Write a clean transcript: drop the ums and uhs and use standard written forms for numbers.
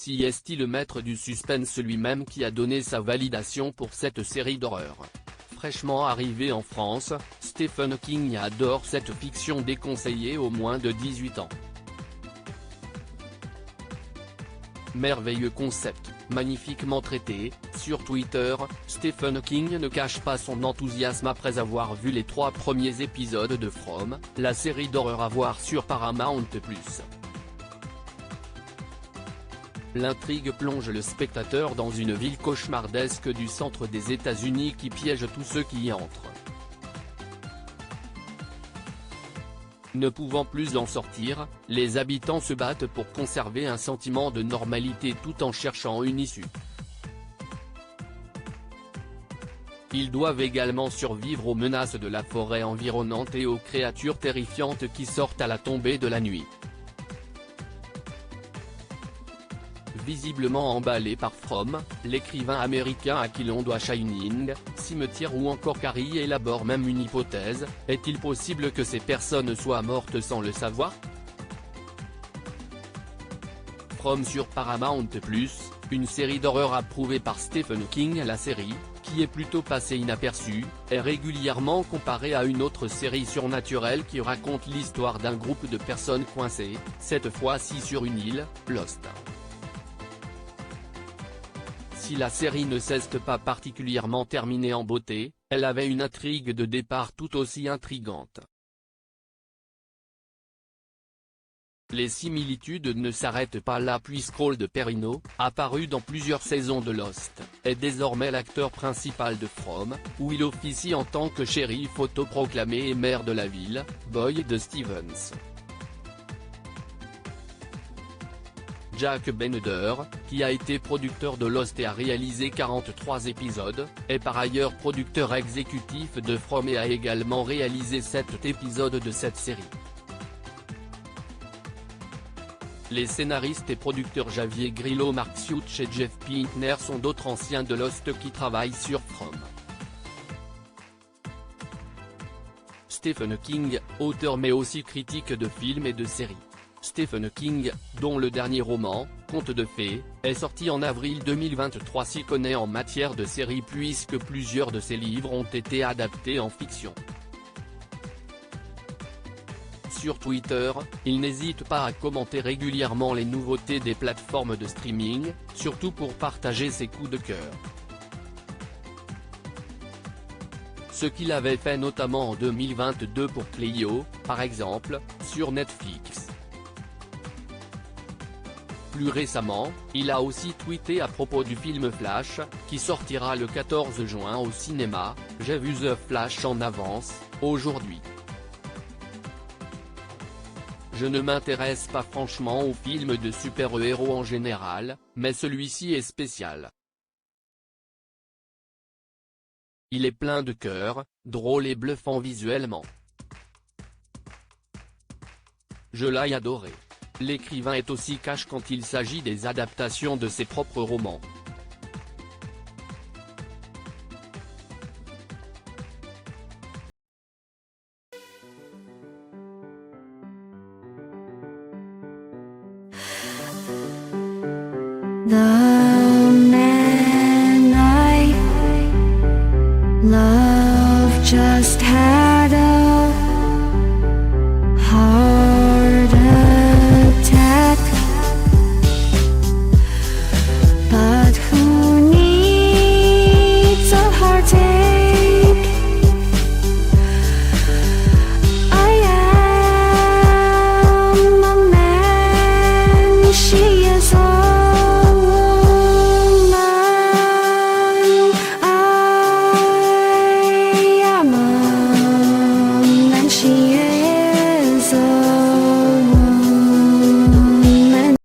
Si est-il le maître du suspense lui-même qui a donné sa validation pour cette série d'horreur. Fraîchement arrivé en France, Stephen King adore cette fiction déconseillée aux moins de 18 ans. Merveilleux concept, magnifiquement traité. Sur Twitter, Stephen King ne cache pas son enthousiasme après avoir vu les 3 premiers épisodes de From, la série d'horreur à voir sur Paramount+. L'intrigue plonge le spectateur dans une ville cauchemardesque du centre des États-Unis qui piège tous ceux qui y entrent. Ne pouvant plus en sortir, les habitants se battent pour conserver un sentiment de normalité tout en cherchant une issue. Ils doivent également survivre aux menaces de la forêt environnante et aux créatures terrifiantes qui sortent à la tombée de la nuit. Visiblement emballé par From, l'écrivain américain à qui l'on doit Shining, Cimetière ou encore Carrie élabore même une hypothèse: est-il possible que ces personnes soient mortes sans le savoir? From sur Paramount+, une série d'horreur approuvée par Stephen King. La série, qui est plutôt passée inaperçue, est régulièrement comparée à une autre série surnaturelle qui raconte l'histoire d'un groupe de personnes coincées, cette fois-ci sur une île, Lost. Si la série ne s'est pas particulièrement terminée en beauté, elle avait une intrigue de départ tout aussi intrigante. Les similitudes ne s'arrêtent pas là puisque Cole Perrino, apparu dans plusieurs saisons de Lost, est désormais l'acteur principal de From, où il officie en tant que shérif autoproclamé et maire de la ville, Boyd Stevens. Jack Beneder, qui a été producteur de Lost et a réalisé 43 épisodes, est par ailleurs producteur exécutif de From et a également réalisé 7 épisodes de cette série. Les scénaristes et producteurs Javier Grillo, Mark Such et Jeff Pinkner sont d'autres anciens de Lost qui travaillent sur From. Stephen King, auteur mais aussi critique de films et de séries. Stephen King, dont le dernier roman, Conte de fées, est sorti en avril 2023, s'y connaît en matière de séries puisque plusieurs de ses livres ont été adaptés en fiction. Sur Twitter, il n'hésite pas à commenter régulièrement les nouveautés des plateformes de streaming, surtout pour partager ses coups de cœur. Ce qu'il avait fait notamment en 2022 pour Cleo, par exemple, sur Netflix. Plus récemment, il a aussi tweeté à propos du film Flash, qui sortira le 14 juin au cinéma: « J'ai vu The Flash en avance, aujourd'hui. Je ne m'intéresse pas franchement aux films de super-héros en général, mais celui-ci est spécial. Il est plein de cœur, drôle et bluffant visuellement. Je l'ai adoré. » L'écrivain est aussi cash quand il s'agit des adaptations de ses propres romans. The man I love just had